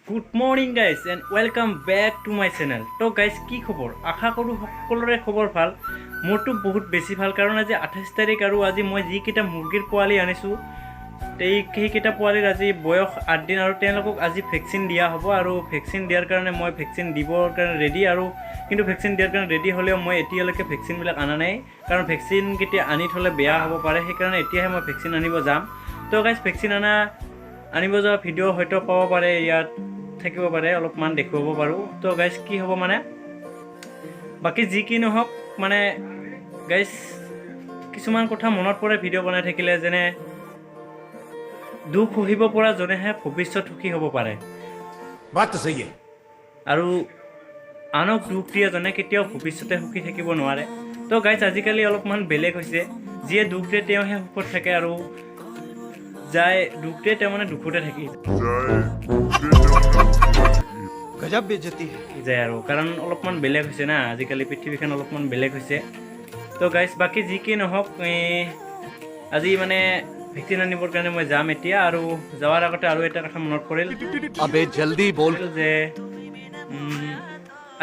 Good morning guys and welcome back to my channel. তো guys কি খবৰ? আশা কৰোঁ সকলোৰে খবৰ ভাল। মোৰতো বহুত বেছি ভাল, কাৰণ আজি 28 তাৰিখ আৰু আজি মই যিকেইটা মুৰ্গীৰ পোৱালি আনিছোঁ সেইকেইটা পোৱালিৰ আজি বয়স 8 দিন আৰু তেওঁলোকক আজি ভেকচিন দিয়া হ'ব। আৰু ভেকচিন দিয়াৰ কাৰণে মই ভেকচিন দিবৰ কাৰণে ৰেডি, আৰু কিন্তু ভেকচিন দিয়াৰ কাৰণে ৰেডি হ'লেও মই এতিয়ালৈকে ভেকচিনবিলাক অনা নাই, কাৰণ ভেকচিন কেতিয়া আনি থ'লে বেয়া হ'ব পাৰে, সেইকাৰণে এতিয়াহে মই ভেকচিন আনিব যাম। তো গাইজ ভেকচিন আনিব যোৱা ভিডিঅ' হয়তো পাব পাৰে, ইয়াত থাকিব পাৰে, অলপমান দেখুৱাব পাৰোঁ। তো গাইজ কি হ'ব মানে, বাকী যি কি নহওক মানে গাইজ কিছুমান কথা মনত পৰে ভিডিঅ' বনাই থাকিলে, যেনে দুখ সহিব পৰা জনেহে ভৱিষ্যত সুখী হ'ব পাৰে, আৰু আনক দুখ দিয়া জনে কেতিয়াও ভৱিষ্যতে সুখী থাকিব নোৱাৰে। তো গাইজ আজিকালি অলপমান বেলেগ হৈছে, যিয়ে দুখ দিয়ে তেওঁহে সুখত থাকে, আৰু যাই দুখ দিয়ে তেওঁ মানে দুখতে থাকি যায় আৰু, কাৰণ অলপমান বেলেগ হৈছে না, আজিকালি পৃথিৱীখন অলপমান বেলেগ হৈছে। তো গাইজ বাকী যি কি নহওক, আজি মানে ভেকচিন আনিবৰ কাৰণে মই যাম এতিয়া। আৰু যোৱাৰ আগতে আৰু এটা কথা মনত পৰিল যে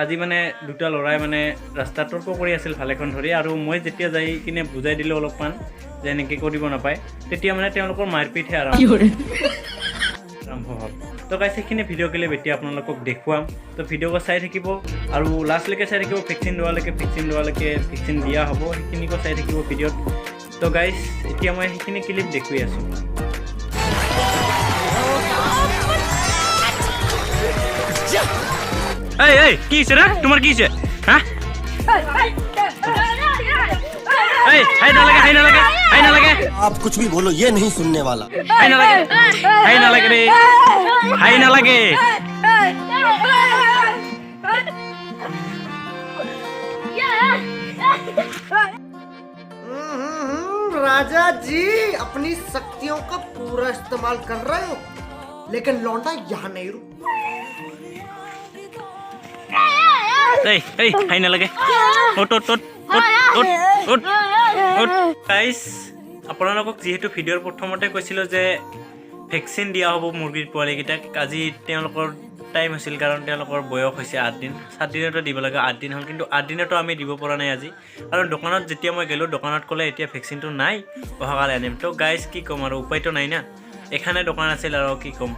আজি মানে দুটা ল'ৰাই মানে ৰাস্তাত তৰ্ক কৰি আছিল ভালেখন ধৰি, আৰু মই যেতিয়া যাই কিনে বুজাই দিলোঁ অলপমান যে এনেকৈ কৰিব নাপায়, তেতিয়া মানে তেওঁলোকৰ মাৰপিটহে আৰম্ভ হ'ল। তো গাইজ সেইখিনি ভিডিঅ' ক্লিপ এতিয়া আপোনালোকক দেখুৱাম, তো ভিডিঅ'টো চাই থাকিব আৰু লাষ্টলৈকে চাই থাকিব। ভেকচিন লোৱালৈকে ভেকচিন দিয়া হ'ব, সেইখিনিকো চাই থাকিব ভিডিঅ'ত। তো গাইজ এতিয়া মই সেইখিনি ক্লিপ দেখুৱাই আছোঁ। এই কি হৈছে ৰে, তোমাৰ কি হৈছে? হা হাই নালাগে आप कुछ भी बोलो ये नहीं सुनने वाला। হাই নালাগে ৰে, হাই নালাগে। राजा जी अपनी शक्तियों का पूरा इस्तेमाल कर रहे हो, लेकिन लौंडा यहाँ नहीं रुक। হাই নালাগে। গাইজ আপোনালোকক যিহেতু ভিডিঅ'ৰ প্ৰথমতে কৈছিলোঁ যে ভেকচিন দিয়া হ'ব মুৰ্গীৰ পোৱালিকেইটাক, আজি তেওঁলোকৰ টাইম হৈছিল, কাৰণ তেওঁলোকৰ বয়স হৈছে 8 দিন। 7 দিনতো দিব লাগে, 8 দিন হ'ল, কিন্তু 8 দিনতো আমি দিব পৰা নাই আজি, কাৰণ দোকানত যেতিয়া মই গ'লোঁ দোকানত ক'লে এতিয়া ভেকচিনটো নাই, অহাকালি আনিম। তো গাইজ কি ক'ম আৰু, উপায়তো নাই না, এখানে দোকান আছিল আৰু কি ক'ম।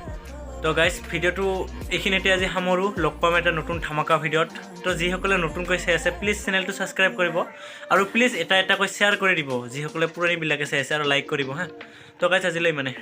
তো গাইজ ভিডিঅ'টো এইখিনিতে আজি সামৰোঁ, লগ পাম এটা নতুন ধামাকা ভিডিঅ'ত। তো যিসকলে নতুনকৈ চাই আছে প্লিজ চেনেলটো ছাবস্ক্ৰাইব কৰিব, আৰু প্লিজ এটাকৈ শ্বেয়াৰ কৰি দিব যিসকলে পুৰণিবিলাকে চাই আছে, আৰু লাইক কৰিব হা। তো গাইজ আজিলৈ মানে